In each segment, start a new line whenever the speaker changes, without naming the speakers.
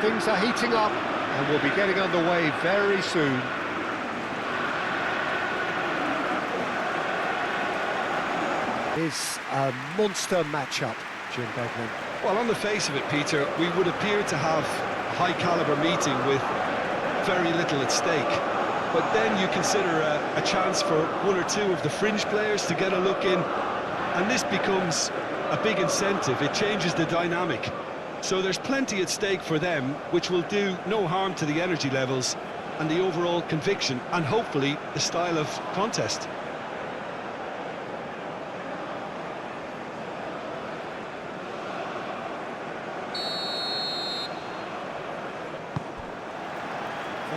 Things are heating up, and we'll be getting underway very soon. It's a monster matchup, Jim Beglin.
Well, on the face of it, Peter, we would appear to have a high-caliber meeting with very little at stake. But then you consider a chance for one or two of the fringe players to get a look in, and this becomes a big incentive. It changes the dynamic. So there's plenty at stake for them, which will do no harm to the energy levels and the overall conviction, and hopefully the style of contest.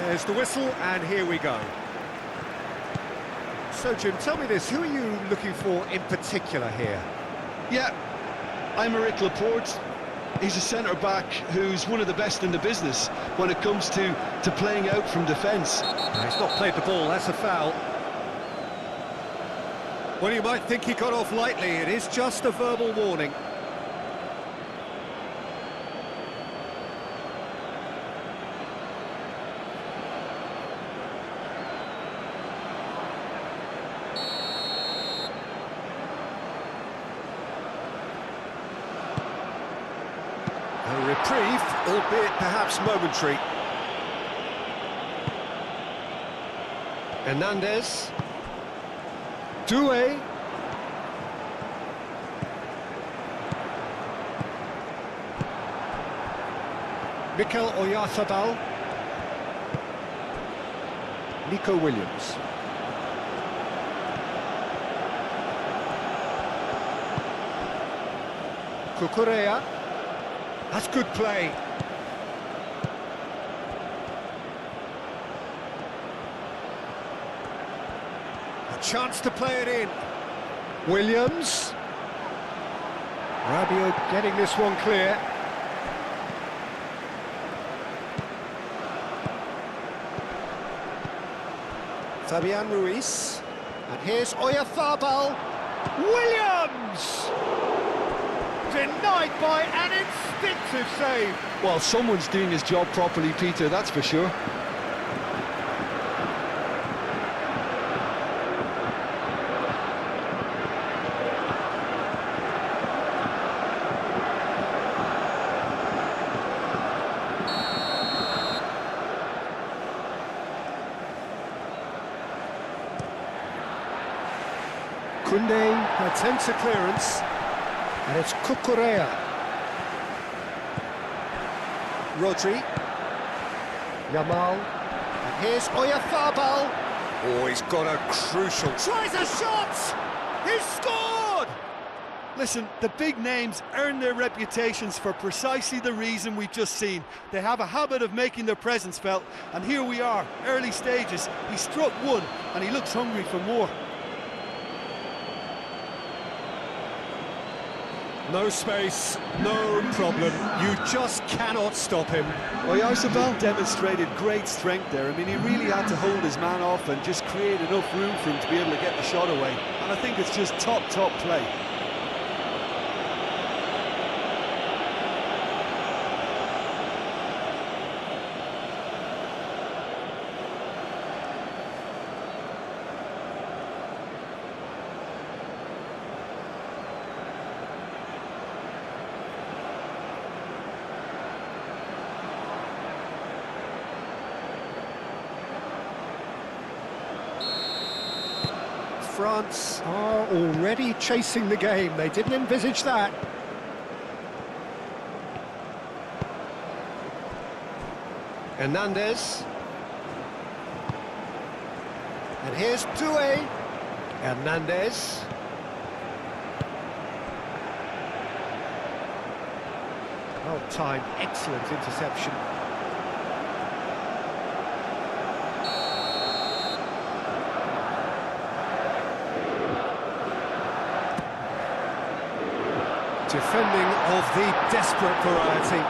There's the whistle, and here we go. So, Jim, tell me this, who are you looking for in particular here?
Yeah, I'm Eric Laporte. He's a centre-back who's one of the best in the business when it comes to playing out from defence.
He's not played the ball, that's a foul. Well, you might think he got off lightly, it is just a verbal warning. A reprieve, albeit perhaps momentary. Hernandez. Doué. Mikel Oyarzabal. Nico Williams. Cucurella. That's good play. A chance to play it in. Williams. Rabiot getting this one clear. Fabian Ruiz. And here's Oyarzabal. Williams! Denied by an instinctive save.
Well, someone's doing his job properly, Peter, that's for sure.
Koundé attempts a clearance. And it's Cucurella. Rodri. Yamal. And here's Oyarzabal. Oh, he's got a crucial... Tries a shot! He's scored!
Listen, the big names earn their reputations for precisely the reason we've just seen. They have a habit of making their presence felt, and here we are, early stages. He struck one, and he looks hungry for more.
No space, no problem. You just cannot stop him.
Oyarzabal demonstrated great strength there. I mean, he really had to hold his man off and just create enough room for him to be able to get the shot away. And I think it's just top play.
France are already chasing the game. They didn't envisage that. Hernandez. And here's Doué. Hernandez. Well timed, excellent interception. Defending of the desperate variety.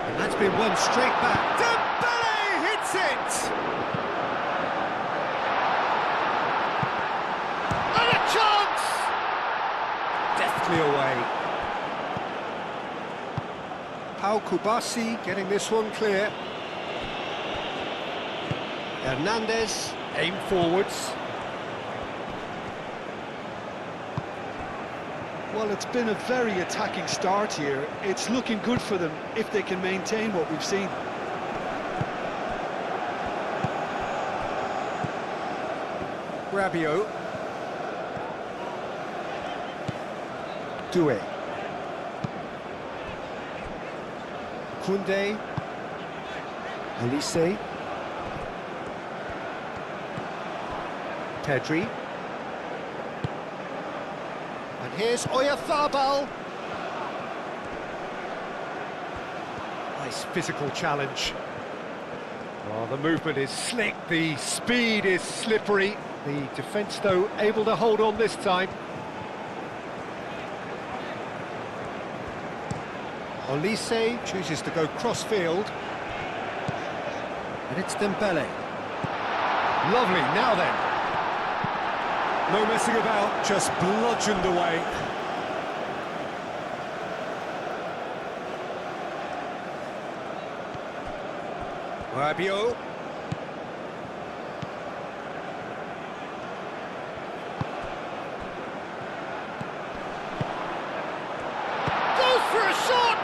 And that's been won straight back. Dembele hits it! And a chance! Deftly away. Kubasi getting this one clear. Hernandez, aim forwards.
Well, it's been a very attacking start here. It's looking good for them if they can maintain what we've seen.
Rabiot. Doué. Koundé. Olise. Pedri. And here's Oyarzabal. Nice physical challenge. Oh, the movement is slick, the speed is slippery. The defence, though, able to hold on this time. Olise chooses to go cross-field. And it's Dembele. Lovely, now then. No messing about, just bludgeoned away. Rabiot. Goes for a shot!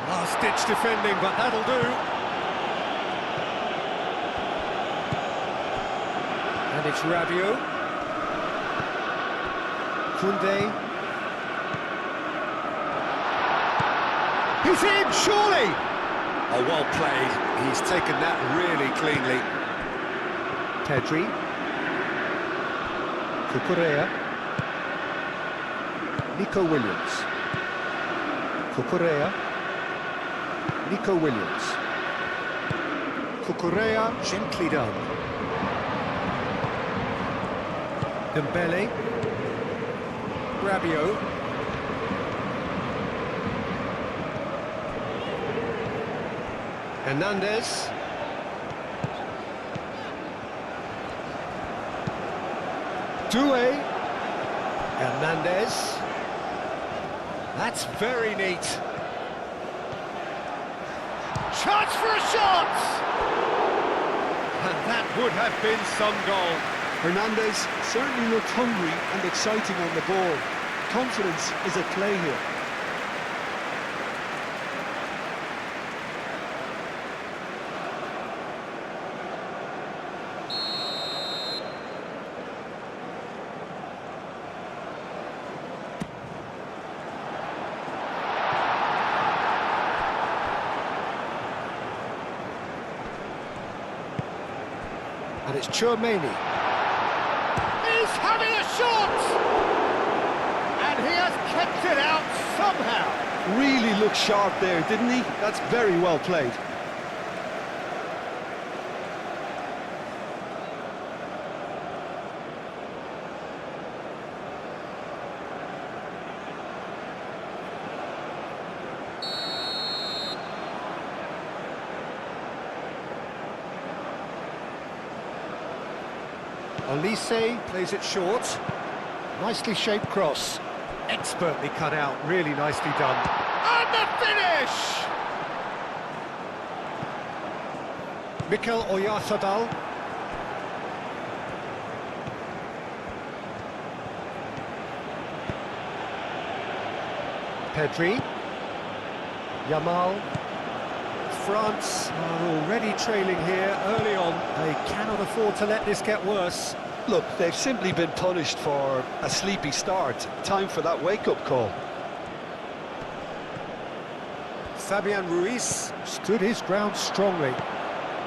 Last-ditch defending, but that'll do. And it's Rabiot. Koundé. He's in, surely! Oh, well played. He's taken that really cleanly. Pedri. Cucurella. Nico Williams. Cucurella. Nico Williams. Cucurella, gently done. Dembele. Rabiot. Hernandez. Doué. Hernandez. That's very neat. Chance for a shot! And that would have been some goal.
Hernandez certainly looked hungry and exciting on the ball. Confidence is at play here.
And it's Tchouaméni. He's having a shot! And he has kept it out somehow.
Really looked sharp there, didn't he? That's very well played.
Olise plays it short. Nicely shaped cross. Expertly cut out, really nicely done. And the finish! Mikel Oyarzabal. Pedri. Yamal. France are already trailing here early on. They cannot afford to let this get worse.
Look, they've simply been punished for a sleepy start. Time for that wake-up call.
Fabian Ruiz stood his ground strongly.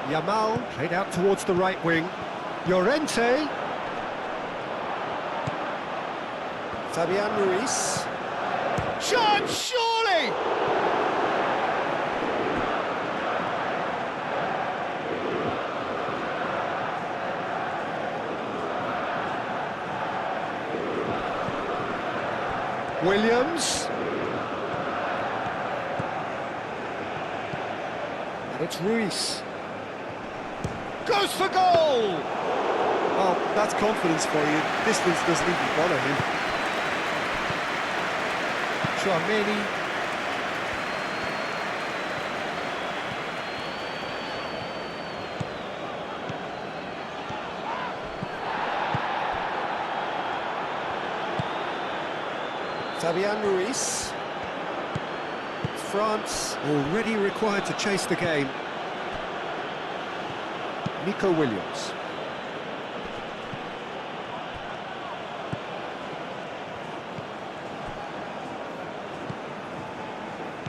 Yamal played out towards the right wing. Llorente. Fabian Ruiz. Chance, surely! Williams. And it's Ruiz. Goes for goal!
Well, that's confidence for you. Distance doesn't even bother him.
Tchouameni. Fabian Ruiz. France already required to chase the game. Nico Williams.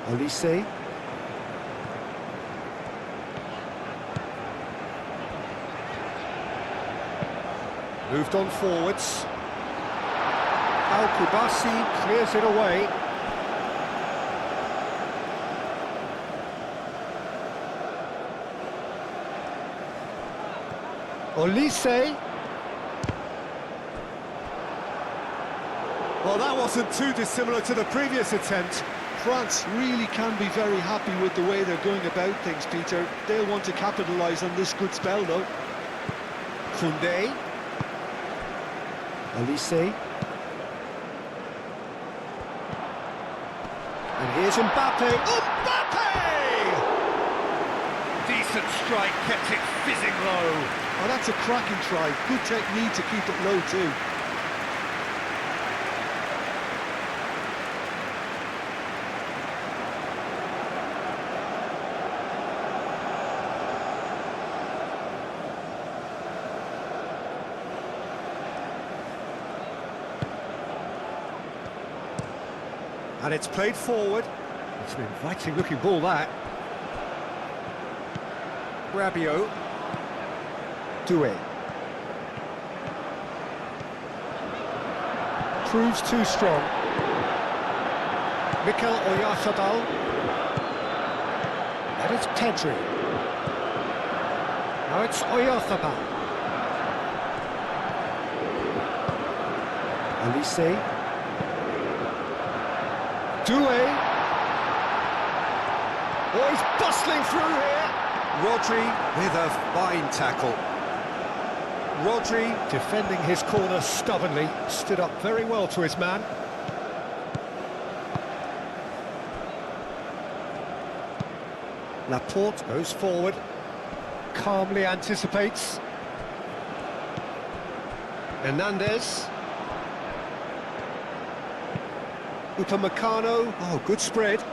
Olise. Moved on forwards. Al-Kubasi clears it away. Olise. Well, that wasn't too dissimilar to the previous attempt.
France really can be very happy with the way they're going about things, Peter. They'll want to capitalise on this good spell, though.
Koundé. Olise. And here's Mbappe. Mbappe! Decent strike, kept it fizzing low.
Oh, that's a cracking try. Good technique to keep it low, too.
And it's played forward. It's an inviting looking ball, that. Rabiot. Doué. Proves too strong. Mikel Oyarzabal. And it's Pedri. Now it's Oyarzabal. Olise. Doué. Oh, he's bustling through here. Rodri with a fine tackle. Rodri defending his corner stubbornly, stood up very well to his man. Laporte goes forward, calmly anticipates. Hernandez. Upamecano, oh, good spread.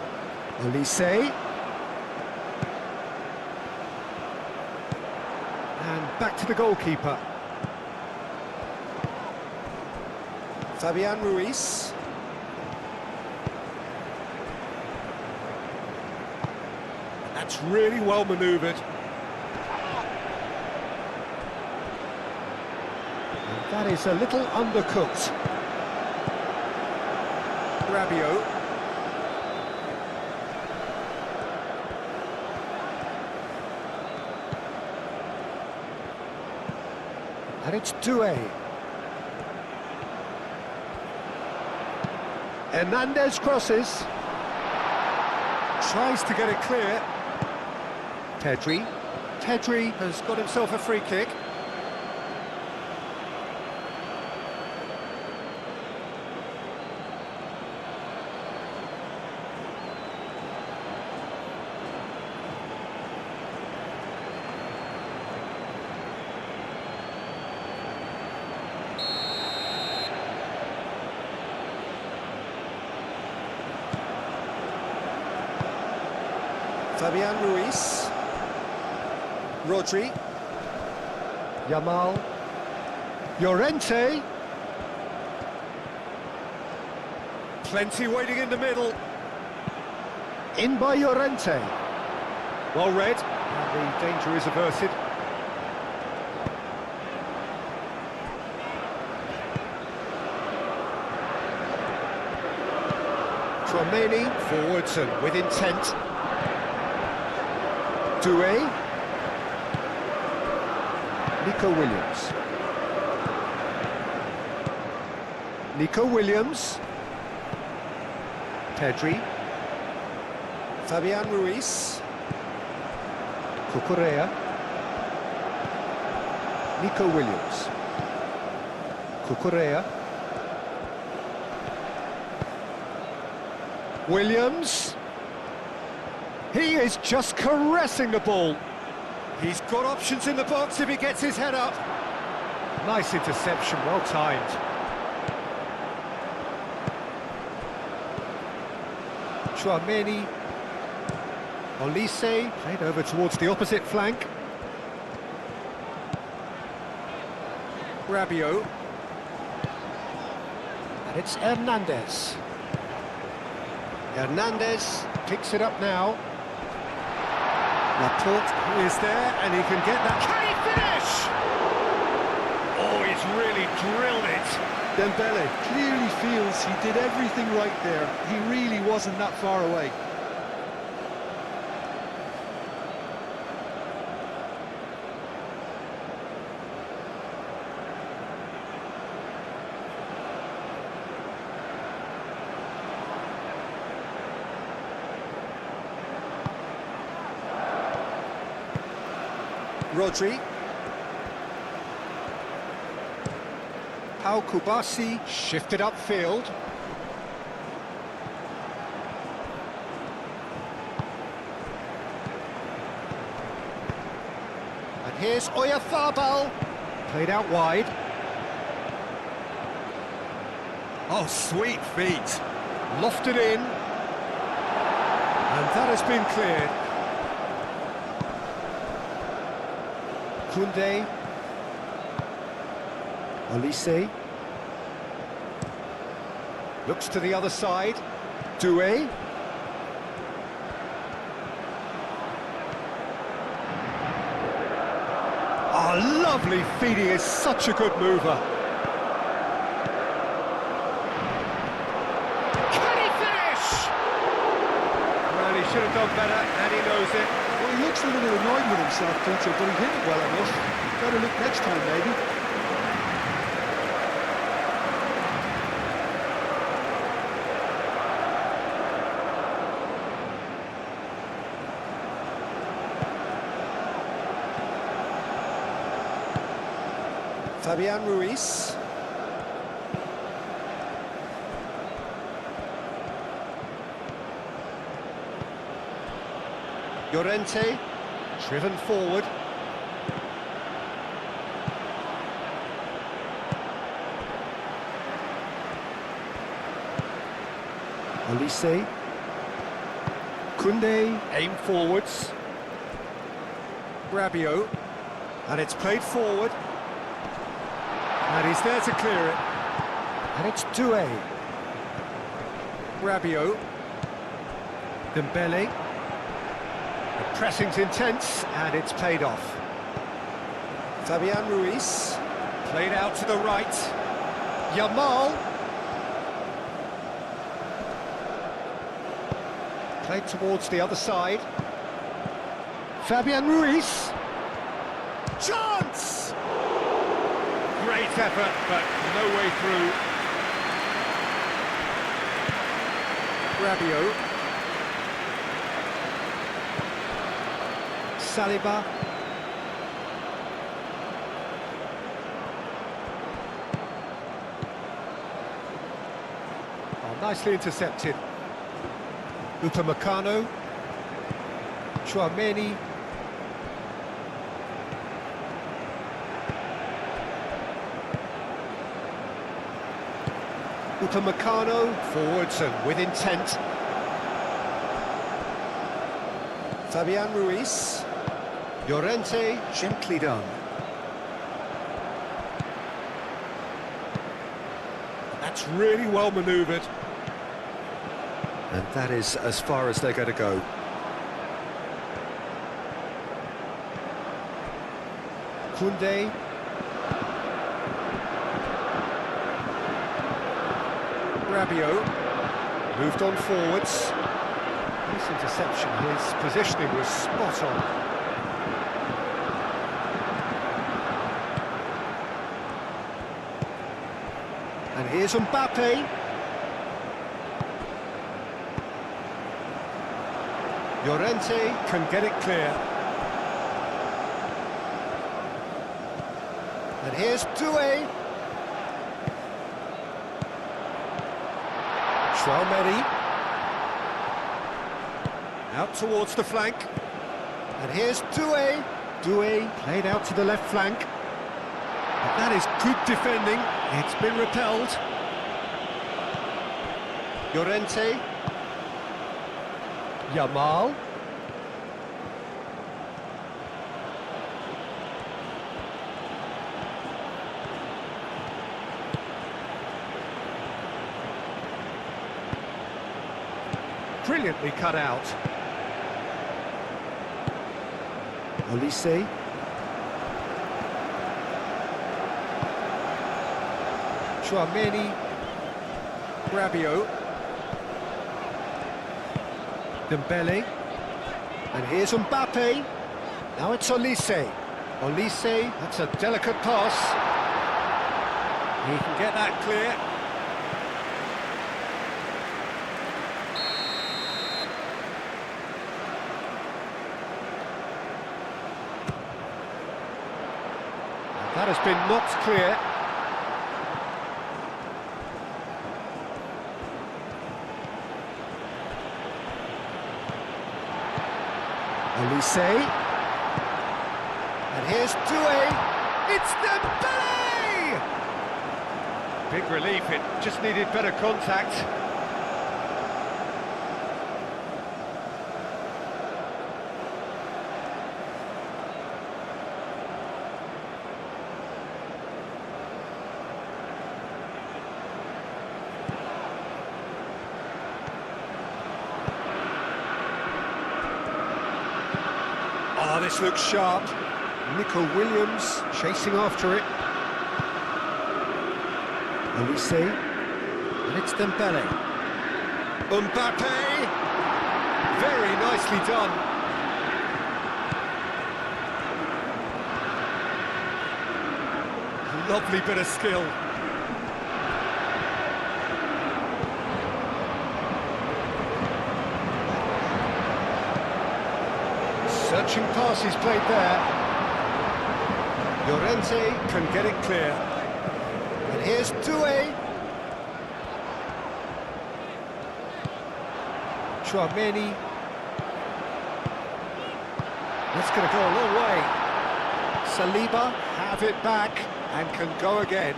Olise. And back to the goalkeeper. Fabian Ruiz. That's really well manoeuvred. And that is a little undercooked. Rabiot. And it's Doué. Hernandez crosses. Tries to get it clear. Pedri. Pedri has got himself a free kick. Fabian Ruiz. Rodri. Yamal. Llorente. Plenty waiting in the middle. In by Llorente. Well read. And the danger is averted. Tchouameni forwards and with intent. Doué. Nico Williams. Pedri.
Fabian Ruiz.
Cucurella. Nico Williams. Cucurella. Williams. He is just caressing the ball. He's got options in the box if he gets his head up. Nice interception, well timed. Chouameni. Olise, played over towards the opposite flank. Rabiot. And it's Hernandez. Hernandez picks it up now. Laporte is there, and he can get that. Can he finish? Oh, he's really drilled it.
Dembele clearly feels he did everything right there. He really wasn't that far away.
Rodri.
Pau Kubasi shifted upfield. And here's Oyarzabal. Played out wide. Oh, sweet feet. Lofted in. And that has been cleared. Koundé. Olise. Looks to the other side. Doué. Oh, lovely feet. He is such a good mover. Can he finish? Well, he should have done better, and he knows it.
Well, he looks a little annoyed with himself, Peter, but he hit it well enough. Better look next time, maybe.
Fabian Ruiz.
Llorente, driven forward. Olise. Koundé, aim forwards. Rabiot, and it's played forward. And he's there to clear it. And it's Doué. Rabiot. Dembele. The pressing's intense, and it's played off.
Fabian Ruiz.
Played out to the right. Yamal. Played towards the other side. Fabian Ruiz. Chance! Great effort, but no way through. Rabiot. Saliba. Oh, nicely intercepted. Upamecano. Chouameni. Upamecano, forwards and with intent.
Fabian Ruiz.
Llorente, gently done. That's really well manoeuvred. And that is as far as they're going to go. Koundé. Rabiot. Moved on forwards. Nice interception. His positioning was spot on. And here's Mbappe. Llorente can get it clear. And here's Doué. Traoré. Out towards the flank. And here's Doué. Doué played out to the left flank. But that is good defending. It's been repelled. Llorente. Yamal. Brilliantly cut out. Olise. Chouameni. Rabiot. Dembele. And here's Mbappe. Now it's Olise. Olise, that's a delicate pass. He can get that clear. That has been knocked clear. Olise. And here's Doué. It's Dembele! Big relief, it just needed better contact. Oh, this looks sharp. Nico Williams chasing after it. Olise. And it's Dembele. Mbappe! Very nicely done. Lovely bit of skill. Searching passes played there. Llorente can get it clear. And here's Doué. Chouameni. That's going to go a long way. Saliba have it back and can go again.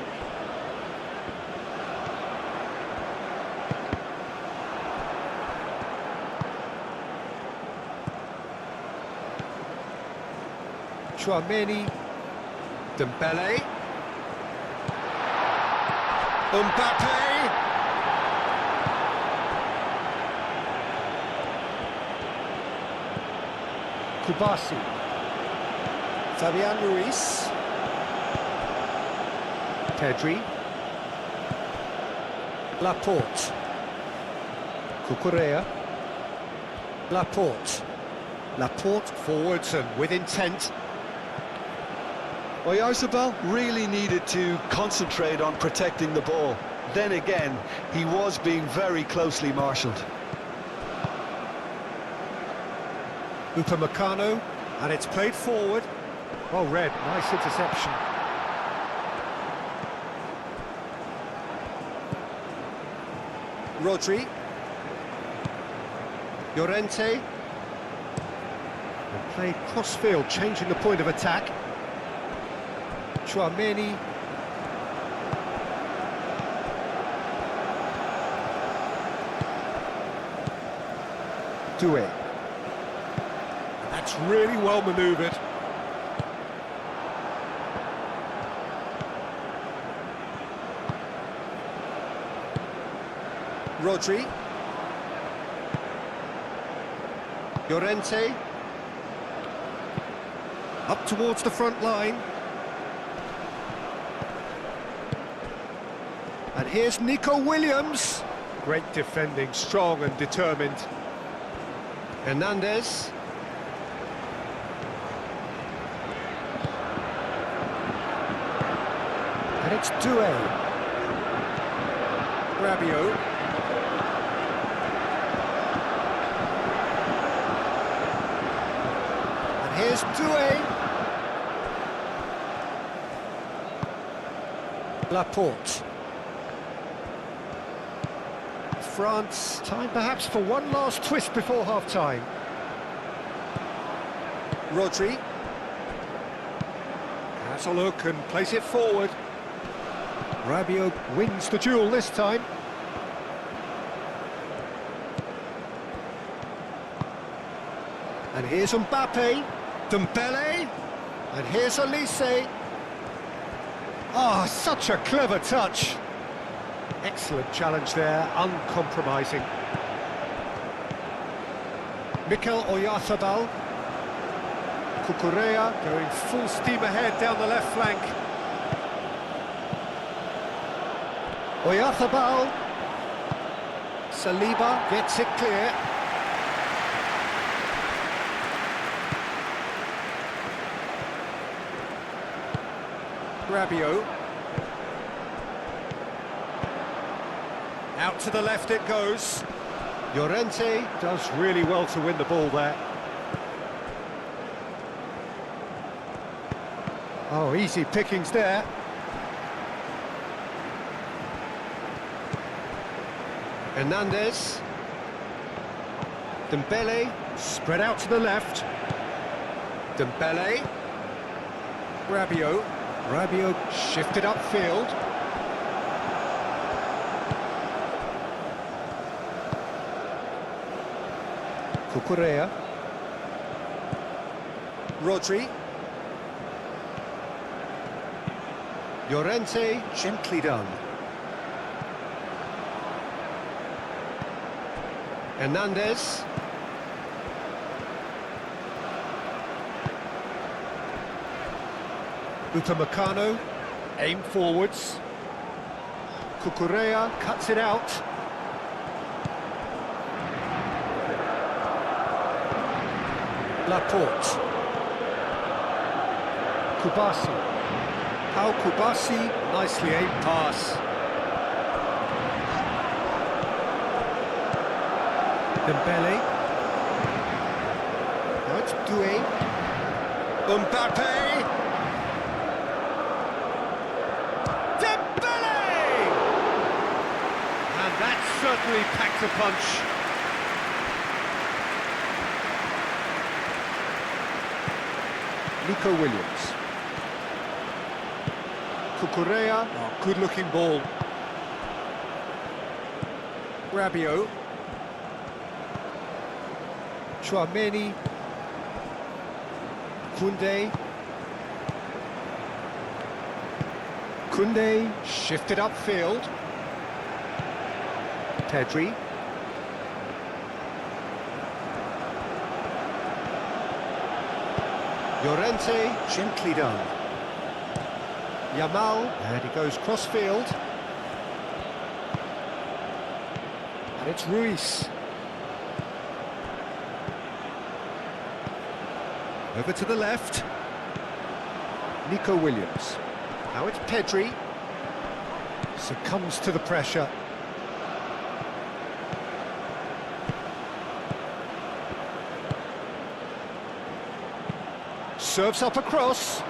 Chouameni, Dembele, Mbappe, Kubasi, Fabian Ruiz, Pedri, Laporte, Cucurella, Laporte forwards and with intent.
Oyarzabal really needed to concentrate on protecting the ball. Then again, he was being very closely marshalled.
Upamecano, and it's played forward. Well read, nice interception. Rodri. Llorente. And played cross-field, changing the point of attack. Chouameni. Doué. That's really well manoeuvred. Rodri. Llorente. Up towards the front line. And here's Nico Williams. Great defending, strong and determined. Hernandez. And it's Doué. Rabiot. Here's Doué. Laporte. France, time perhaps for one last twist before half-time. Rodri. Has a look and plays it forward. Rabiot wins the duel this time. And here's Mbappe. Dembele. And here's Olise. Ah, such a clever touch. Excellent challenge there, uncompromising. Mikel Oyarzabal. Cucurella going full steam ahead down the left flank. Oyarzabal. Saliba gets it clear. Rabiot. Out to the left it goes. Llorente does really well to win the ball there. Oh, easy pickings there. Hernandez. Dembele, spread out to the left. Dembele. Rabiot. Rabiot shifted upfield. Cucurella. Rodri. Llorente, gently done. Hernandez. Upamecano, aim forwards. Cucurella cuts it out. Laporte. Kubasi. Pau Kubasi, nicely aimed pass. Dembele. Now it's Doué. Mbappe. Dembele! And that certainly packed a punch. Nico Williams. Cucurella, oh, good-looking ball. Rabiot. Tchouaméni. Koundé. Koundé shifted upfield. Pedri. Llorente, gently done. Yamal, and he goes cross-field. And it's Ruiz. Over to the left. Nico Williams. Now it's Pedri. Succumbs to the pressure. Serves up across.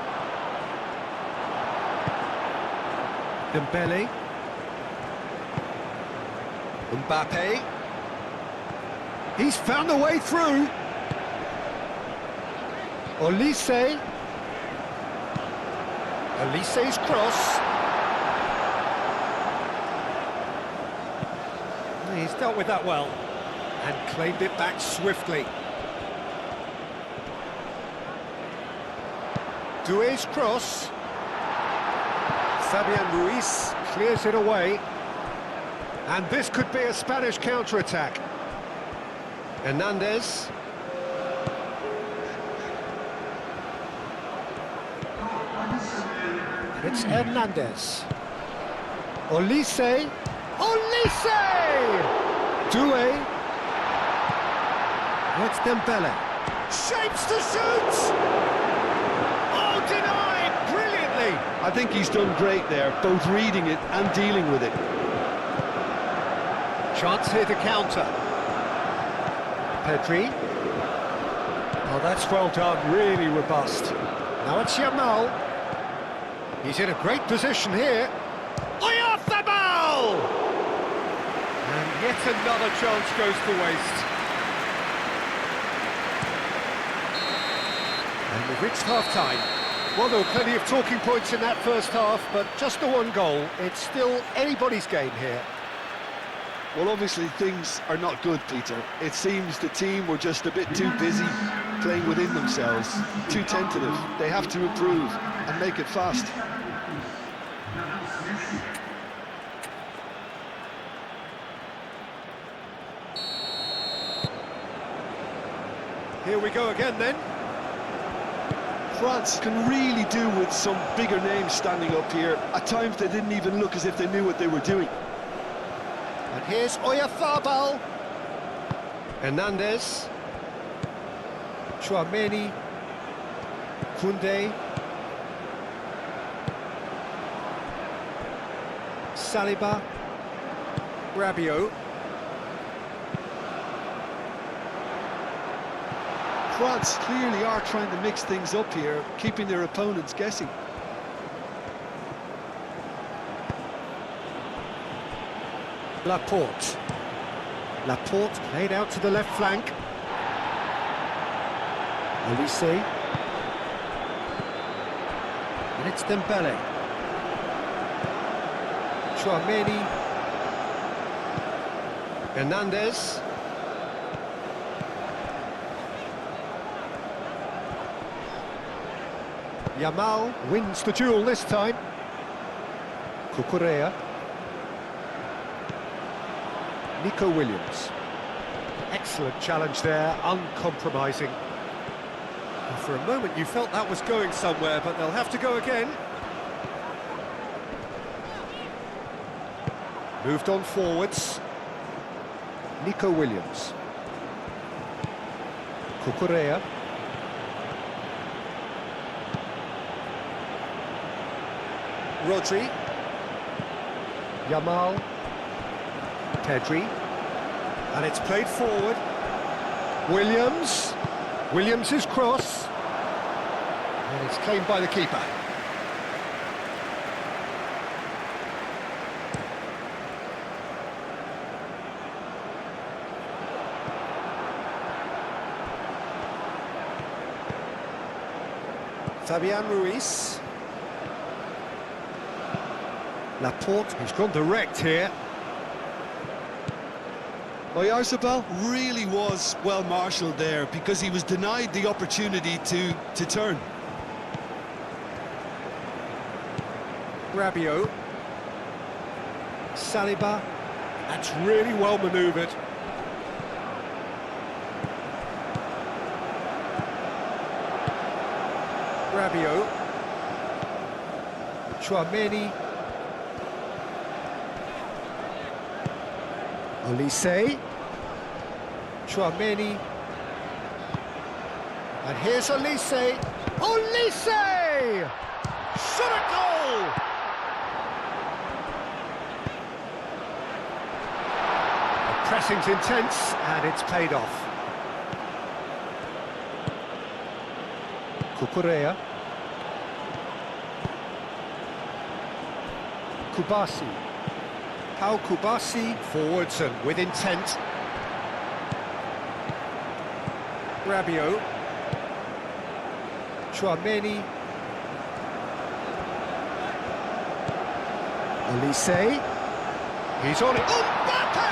Dembele. Mbappe. He's found a way through. Olise. Olise's cross. He's dealt with that well and claimed it back swiftly. Doué's cross. Fabian Ruiz clears it away. And this could be a Spanish counter-attack. Hernandez. And it's Hernandez. Olise. Olise! Doué. Now it's Dembele. Shapes to shoot! Oh, denied! Brilliantly!
I think he's done great there, both reading it and dealing with it.
Chance here to counter. Pedri. Oh, that's well done, really robust. Now it's Yamal. He's in a great position here. Oyarzabal! And yet another chance goes to waste. And we've reached half-time. Well, there were plenty of talking points in that first half, but just the one goal. It's still anybody's game here.
Well, obviously things are not good, Peter. It seems the team were just a bit too busy playing within themselves, too tentative. They have to improve and make it fast.
Here we go again then.
France can really do with some bigger names standing up here. At times they didn't even look as if they knew what they were doing.
And here's Oyarzabal. Hernandez. Chouameni. Koundé. Saliba. Rabiot.
France clearly are trying to mix things up here, keeping their opponents guessing.
Laporte. Laporte played out to the left flank. Olise. And it's Dembele. Chouameni. Hernandez. Yamal wins the duel this time. Cucurella. Nico Williams. Excellent challenge there, uncompromising. And for a moment you felt that was going somewhere, but they'll have to go again. Moved on forwards. Nico Williams. Cucurella. Rodri. Yamal. Pedri. And it's played forward. Williams. Williams' cross. And it's claimed by the keeper. Fabian Ruiz. Laporte, he's gone direct here.
Oyarzabal really was well marshalled there because he was denied the opportunity to turn.
Rabiot. Saliba. That's really well manoeuvred. Rabiot. Chouameni. Olise. Chouameni. And here's Olise. Olise! Shot a goal! The pressing's intense and it's paid off. Cucurella. Kubasi. Pau Kubasi, forwards and with intent. Rabiot. Chouameni. Olise. He's on it. Mbappe!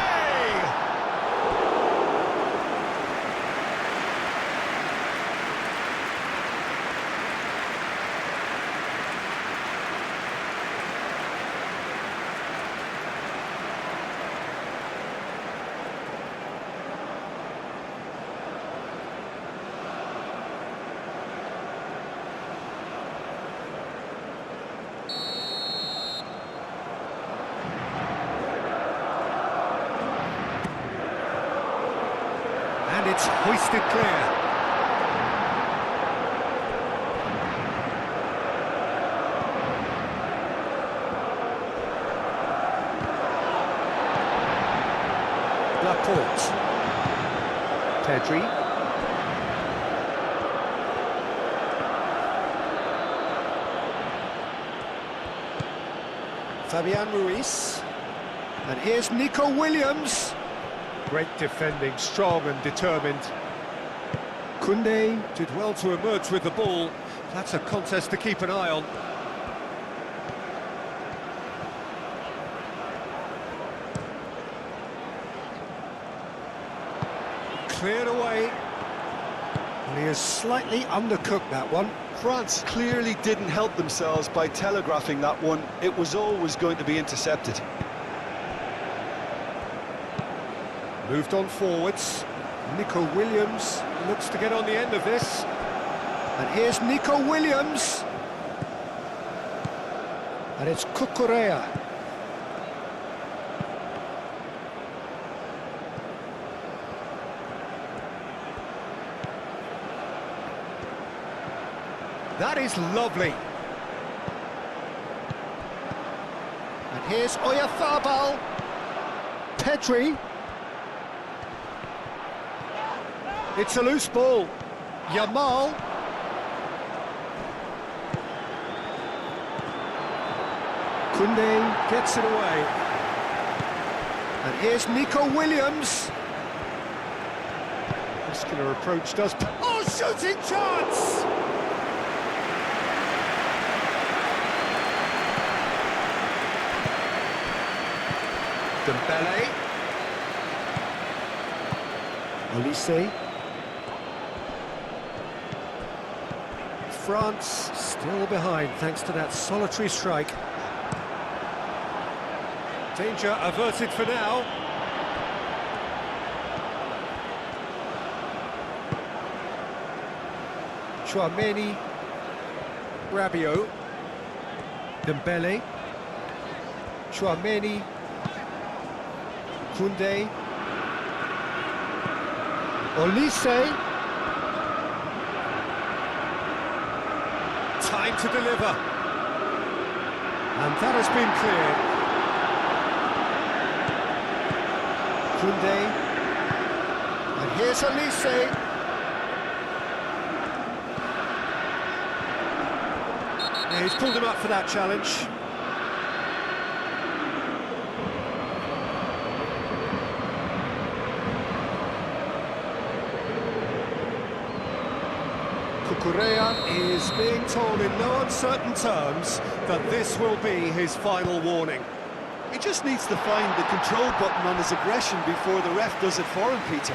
And it's hoisted clear. Laporte. Pedri. Fabian Ruiz. And here's Nico Williams. Great defending, strong and determined. Koundé did well to emerge with the ball. That's a contest to keep an eye on. Cleared away. And he has slightly undercooked that one.
France clearly didn't help themselves by telegraphing that one. It was always going to be intercepted.
Moved on forwards. Nico Williams looks to get on the end of this. And here's Nico Williams. And it's Cucurella. That is lovely. And here's Oyarzabal. Pedri. It's a loose ball. Yamal. Koundé gets it away. And here's Nico Williams. Muscular approach does... Oh, shooting chance! Dembele. Olise. France still behind thanks to that solitary strike. Danger averted for now. Chouameni. Rabiot. Dembele. Chouameni. Koundé. Olise. Time to deliver. And that has been cleared. Koundé. And here's Olise. Yeah, he's pulled him up for that challenge. Cucurella is being told in no uncertain terms that this will be his final warning.
He just needs to find the control button on his aggression before the ref does it for him, Peter.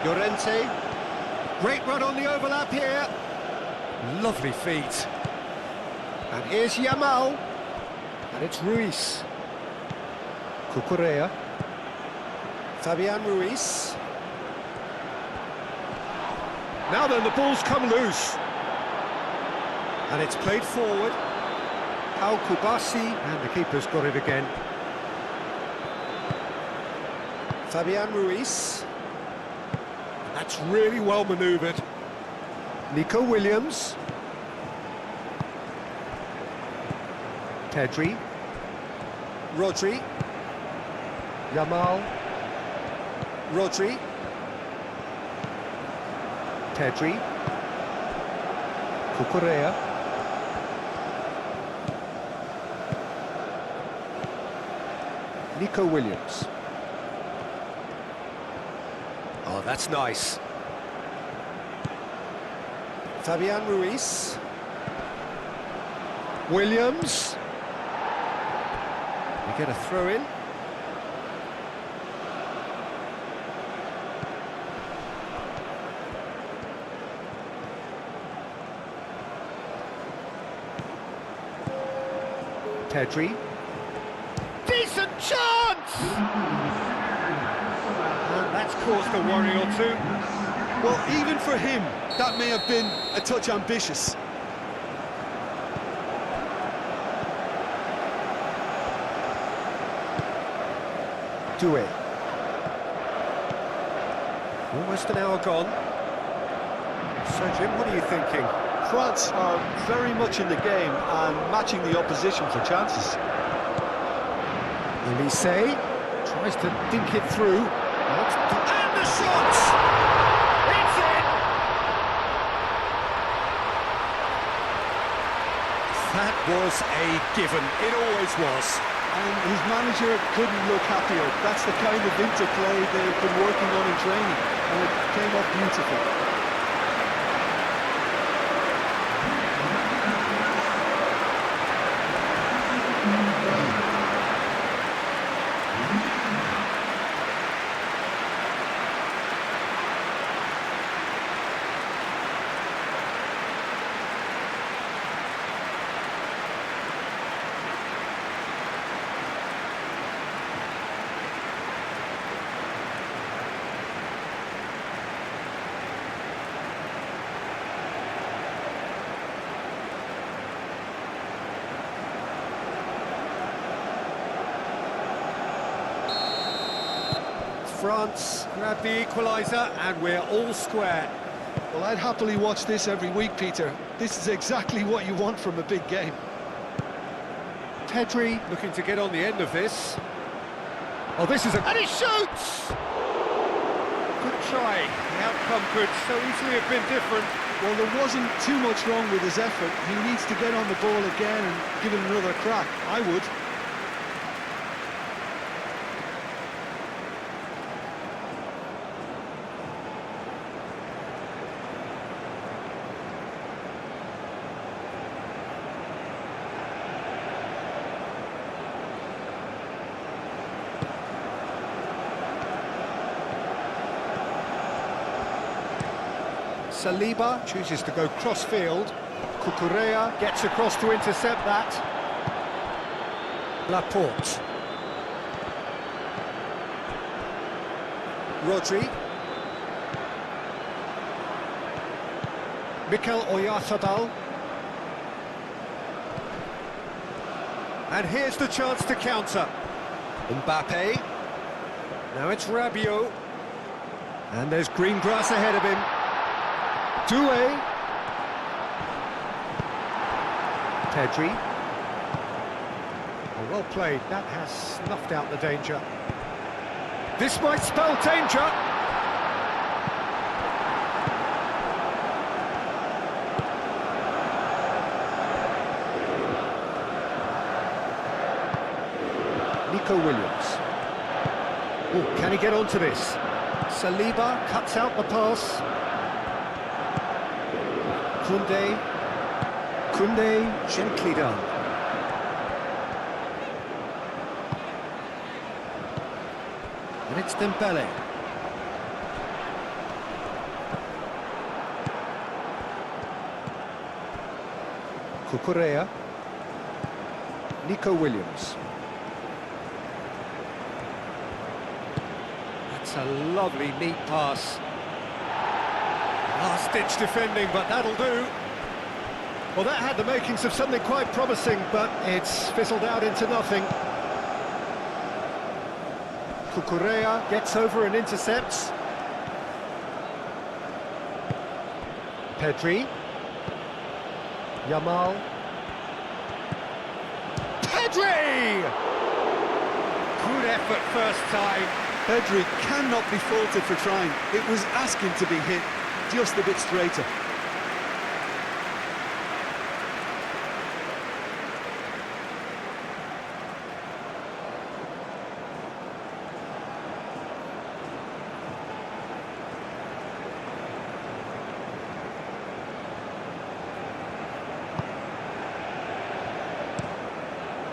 Llorente. Great run on the overlap here. Lovely feet. And here's Yamal. And it's Ruiz. Cucurella. Fabian Ruiz. Now then, the ball's come loose. And it's played forward. Al Kubasi. And the keeper's got it again. Fabian Ruiz. That's really well manoeuvred. Nico Williams. Pedri. Rodri. Yamal. Rodri. Pedri. Cucurella. Nico Williams. Oh, that's nice. Fabian Ruiz. Williams. We get a throw in. Pedri. Decent chance! And that's caused a worry or two.
Well, even for him, that may have been a touch ambitious.
Doué. Almost an hour gone. So, Jim, what are you thinking?
France are very much in the game and matching the opposition for chances.
Elise tries to dink it through. And the shot! It's in! That was a given. It always was.
And his manager couldn't look happier. That's the kind of interplay they've been working on in training, and it came up beautiful.
France grab the equaliser and we're all square.
Well, I'd happily watch this every week, Peter. This is exactly what you want from a big game.
Pedri looking to get on the end of this. Oh, this is a... And he shoots! Good try. The outcome could so easily have been different.
Well, there wasn't too much wrong with his effort. He needs to get on the ball again and give it another crack. I would.
Saliba chooses to go cross-field. Cucurella gets across to intercept that. Laporte. Rodri. Mikel Oyarzabal. And here's the chance to counter. Mbappe. Now it's Rabiot. And there's green grass ahead of him. Doué. Pedri. Oh, well played. That has snuffed out the danger. This might spell danger. Nico Williams. Oh, can he get onto this? Saliba cuts out the pass. Koundé, gently done. And it's Dembele. Cucurella. Nico Williams. That's a lovely, neat pass. Last-ditch defending, but that'll do. Well, that had the makings of something quite promising, but it's fizzled out into nothing. Cucurella gets over and intercepts. Pedri. Yamal. Pedri! Good effort first time.
Pedri cannot be faulted for trying. It was asking to be hit just a bit straighter.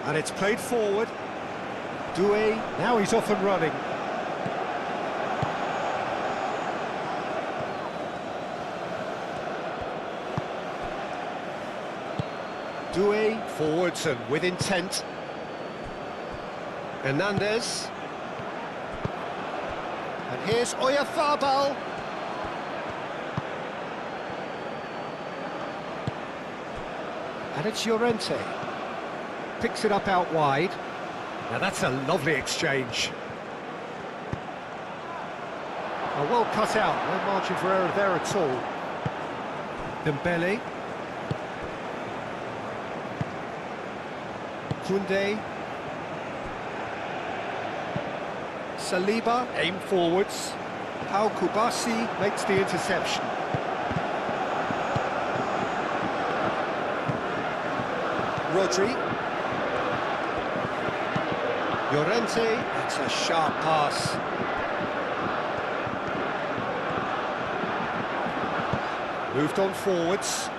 And it's played forward. Doué, now he's off and running. Doué forwards and with intent. Hernandez. And here's Oyarzabal. And it's Llorente. Picks it up out wide. Now that's a lovely exchange. Oh, well cut out, no margin for error there at all. Dembele. Koundé. Saliba, aim forwards. Al Kubasi makes the interception. Rodri. Llorente, that's a sharp pass. Moved on forwards.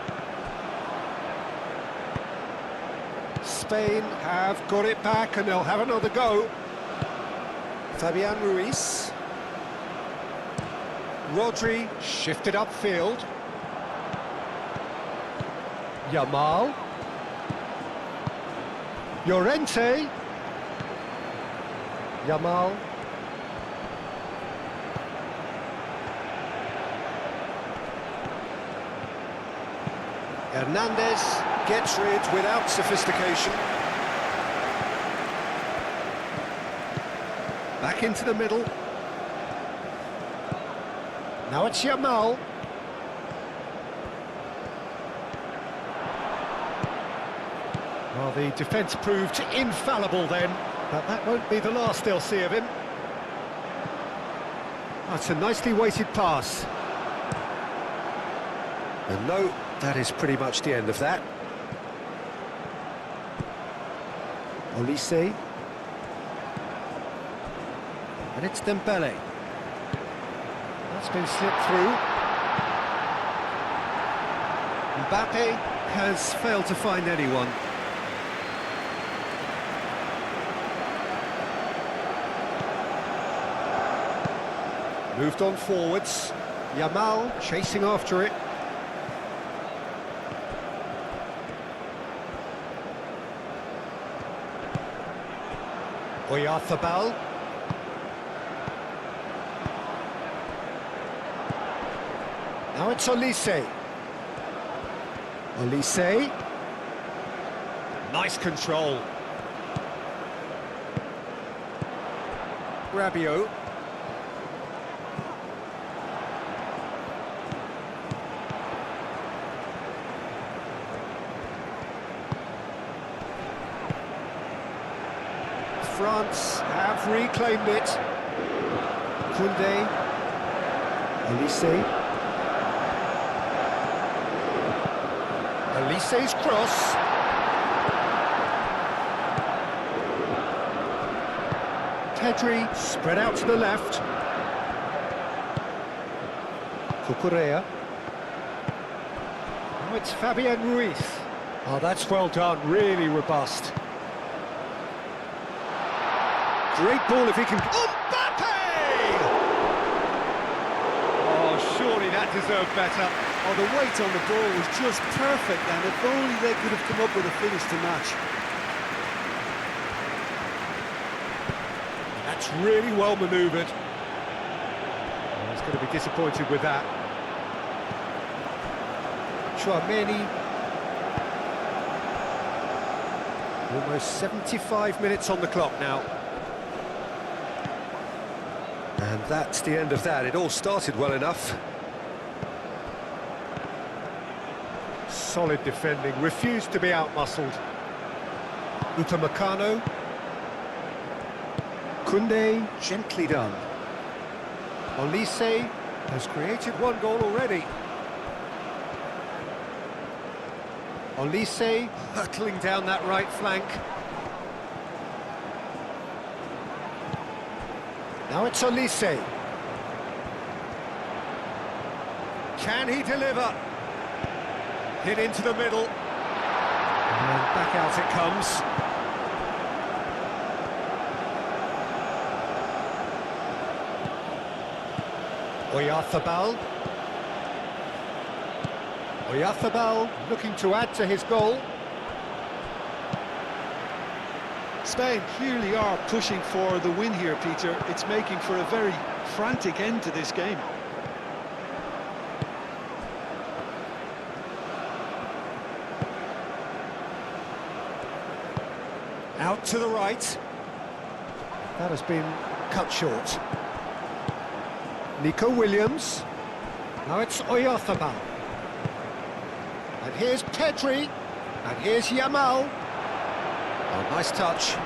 Spain have got it back and they'll have another go. Fabian Ruiz. Rodri shifted upfield. Yamal. Llorente. Yamal. Hernandez gets rid without sophistication. Back into the middle. Now it's Yamal. Well, the defence proved infallible then, but that won't be the last they'll see of him. That's a nicely weighted pass. And no, that is pretty much the end of that. Olise. And it's Dembele. That's been slipped through. Mbappe has failed to find anyone. Moved on forwards. Yamal chasing after it. Oyarzabal. Now it's Olise. Olise. Nice control. Rabiot. France have reclaimed it. Koundé. Olise. Olise's cross. Pedri spread out to the left. Cucurella. Now it's Fabian Ruiz. Oh, that's well done, really robust. Great ball if he can... Mbappe! Oh, surely that deserved better.
Oh, the weight on the ball was just perfect, and if only they could have come up with a finish to match.
That's really well manoeuvred. Oh, he's going to be disappointed with that. Chouameni. Almost 75 minutes on the clock now. And that's the end of that. It all started well enough. Solid defending, refused to be outmuscled. Upamecano. Koundé, gently done. Olise has created one goal already. Olise hurtling down that right flank. Now it's Olise. Can he deliver? Hit into the middle. And back out it comes. Oyarzabal. Oyarzabal looking to add to his goal.
Spain clearly are pushing for the win here, Peter. It's making for a very frantic end to this game.
Out to the right. That has been cut short. Nico Williams. Now it's Oyarzabal. And here's Pedri. And here's Yamal. Oh, nice touch.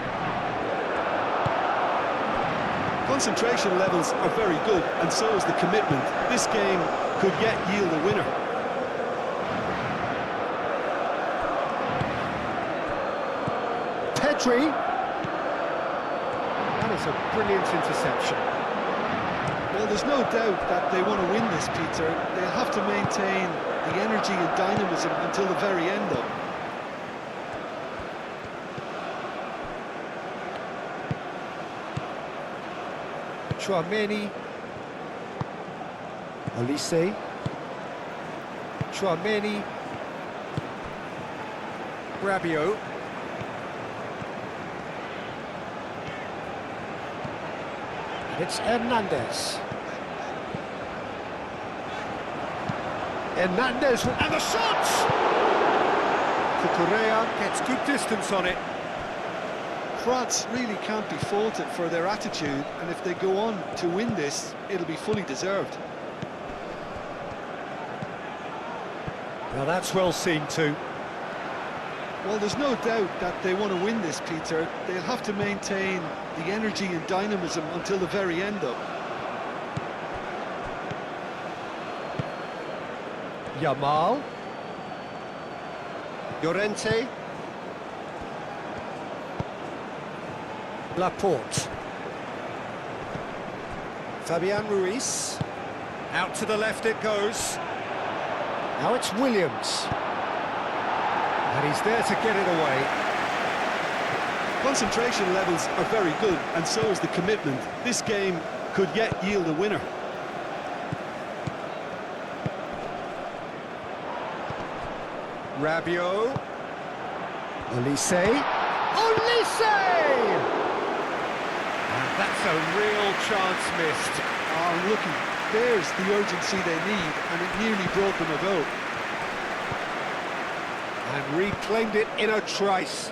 Concentration levels are very good, and so is the commitment. This game could yet yield a winner.
Pedri. That is a brilliant interception.
Well, there's no doubt that they want to win this, Peter. They'll have to maintain the energy and dynamism until the very end, though.
Chouameni. Olise. Chouameni. Rabiot. It's Hernandez. Hernandez and the shot! Cucurella gets good distance on it.
France really can't be faulted for their attitude, and if they go on to win this, it'll be fully deserved.
Now that's well seen too.
Well, there's no doubt that they want to win this, Peter. They'll have to maintain the energy and dynamism until the very end, though.
Yamal. Llorente. Laporte. Fabian Ruiz. Out to the left it goes. Now it's Williams. And he's there to get it away.
Concentration levels are very good, and so is the commitment. This game could yet yield a winner.
Rabiot. Olise. Olise! And that's a real chance missed.
Oh, looking, there's the urgency they need, and it nearly brought them a goal.
And reclaimed it in a trice.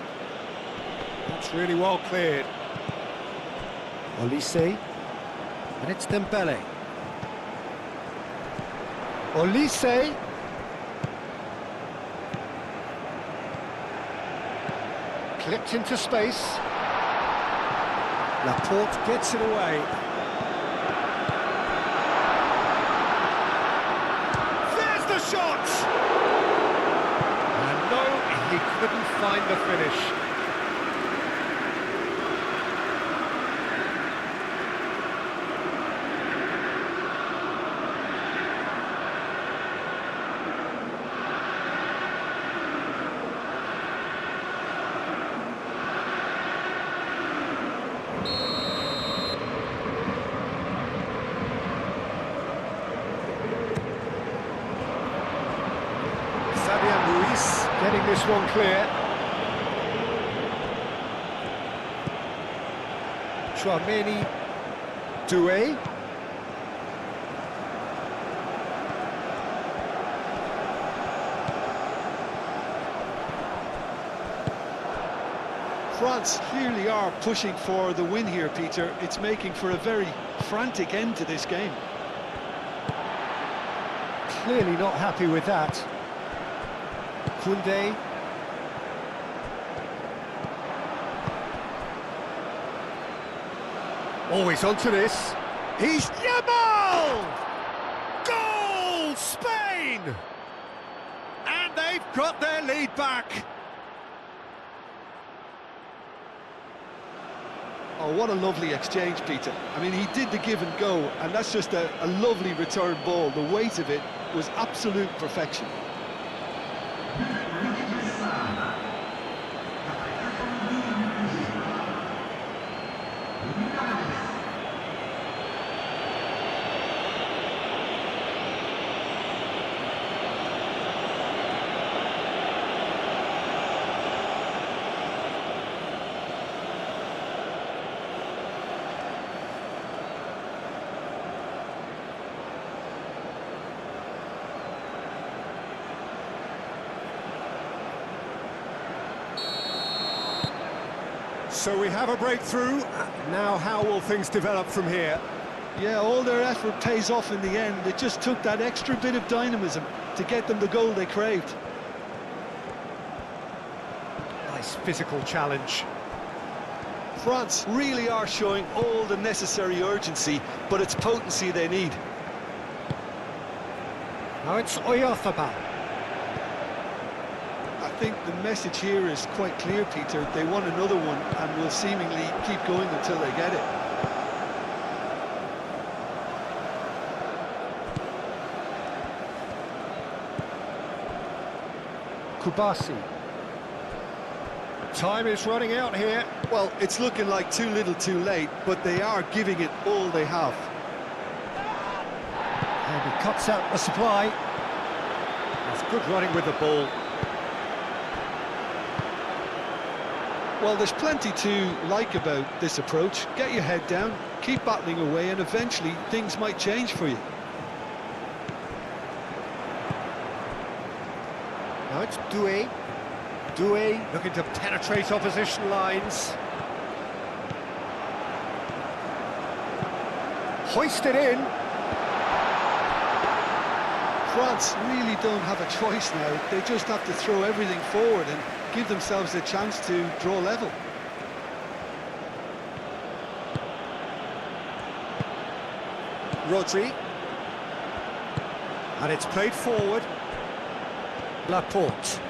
That's really well cleared. Olise. And it's Dembele. Olise. Clipped into space. Laporte gets it away. There's the shot! And no, he couldn't find the finish. Fabian Ruiz getting this one clear. Chouameni. Doué.
France clearly are pushing for the win here, Peter. It's making for a very frantic end to this game.
Clearly not happy with that. Koundé. Always onto this. He's Yamal! Goal! Spain! And they've got their lead back.
Oh, what a lovely exchange, Peter. I mean, he did the give and go, and that's just a lovely return ball. The weight of it was absolute perfection.
So we have a breakthrough. Now how will things develop from here?
Yeah, all their effort pays off in the end. It just took that extra bit of dynamism to get them the goal they craved.
Nice intense physical challenge.
France really are showing all the necessary urgency, but it's potency they need.
Now it's Oyarzabal.
I think the message here is quite clear, Peter. They want another one and will seemingly keep going until they get it.
Kubasi. Time is running out here.
Well, it's looking like too little too late, but they are giving it all they have.
And he cuts out the supply. It's good running with the ball.
Well, there's plenty to like about this approach. Get your head down, keep battling away, and eventually things might change for you.
Now it's Doué. Doué looking to penetrate opposition lines. Hoisted in.
France really don't have a choice now. They just have to throw everything forward and give themselves a chance to draw level.
Rodri. And it's played forward. Laporte.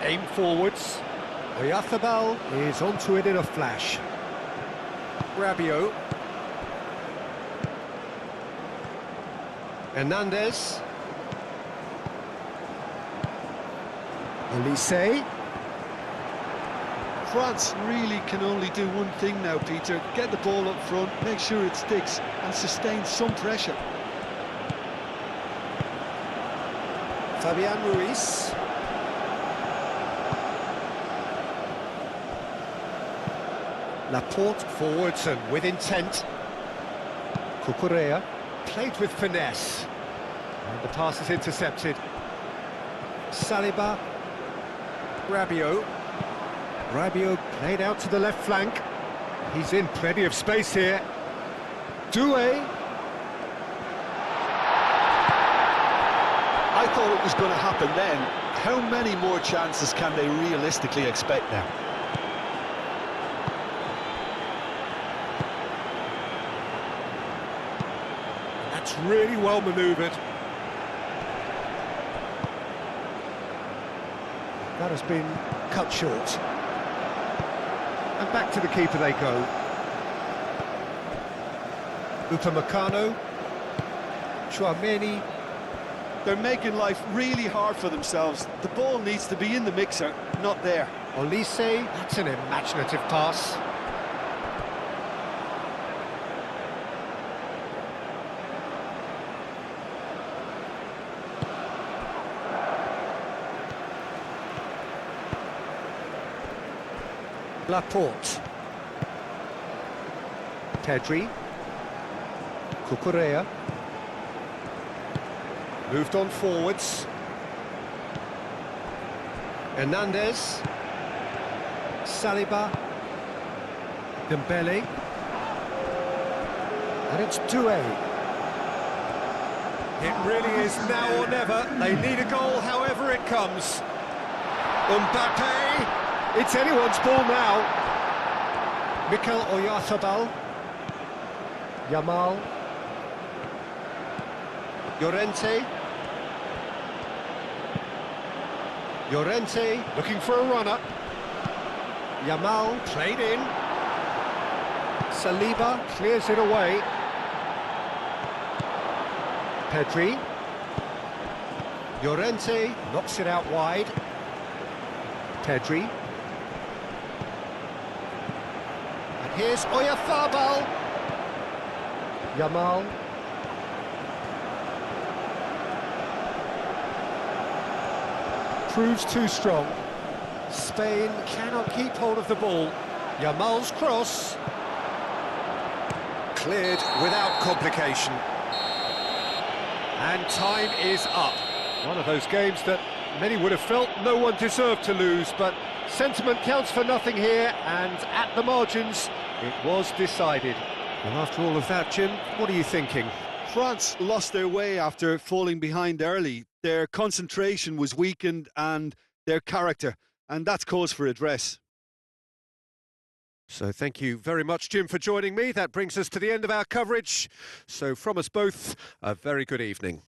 Aim forwards. Oyarzabal is onto it in a flash. Rabiot. Hernandez. Olise.
France really can only do one thing now, Peter. Get the ball up front, make sure it sticks, and sustain some pressure.
Fabian Ruiz. Laporte forwards and with intent. Cucurella played with finesse. And the pass is intercepted. Saliba. Rabiot. Rabiot played out to the left flank. He's in plenty of space here. Doué.
I thought it was going to happen then. How many more chances can they realistically expect now?
That's really well manoeuvred. That has been cut short. And back to the keeper they go. Upamecano. Chouameni.
They're making life really hard for themselves. The ball needs to be in the mixer, not there.
Olise, that's an imaginative pass. Laporte. Pedri. Cucurella. Moved on forwards. Hernandez. Saliba. Dembele. And it's Doué. It really is now or never. They need a goal however it comes. Mbappe. It's anyone's ball now. Mikel Oyarzabal. Yamal. Llorente. Llorente looking for a runner. Yamal played in. Saliba clears it away. Pedri. Llorente knocks it out wide. Pedri. And here's Oyarzabal. Yamal. Proves too strong. Spain cannot keep hold of the ball. Yamal's cross. Cleared without complication. And time is up. One of those games that many would have felt no one deserved to lose, but sentiment counts for nothing here, and at the margins, it was decided. And after all of that, Jim, what are you thinking?
France lost their way after falling behind early. Their concentration was weakened and their character, and that's cause for address.
So thank you very much, Jim, for joining me. That brings us to the end of our coverage. So from us both, a very good evening.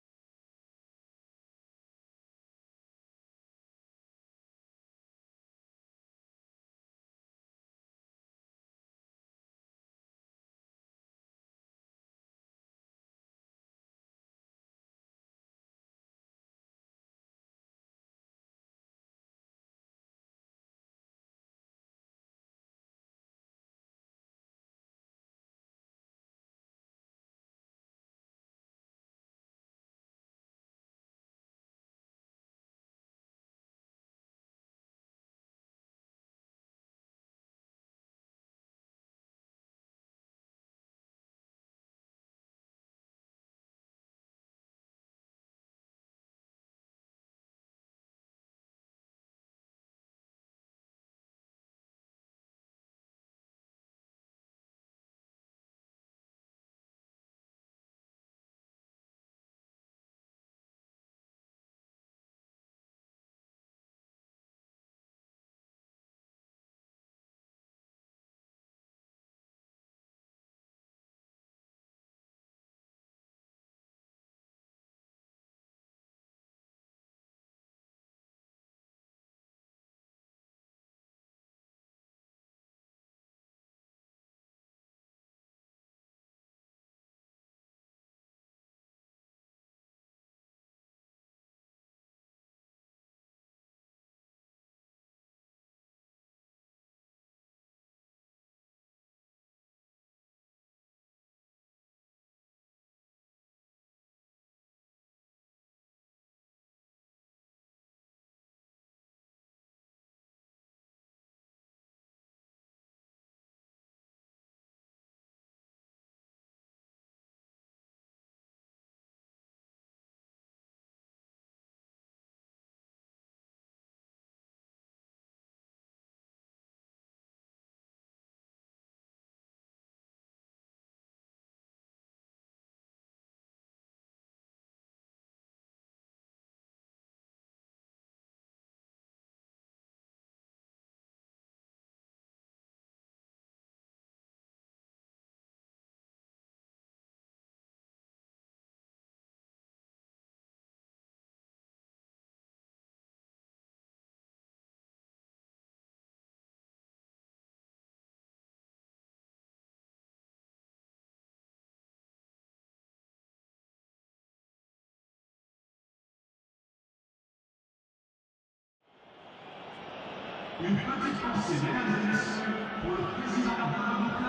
Une petite pensée, mesdames et messieurs, pour le président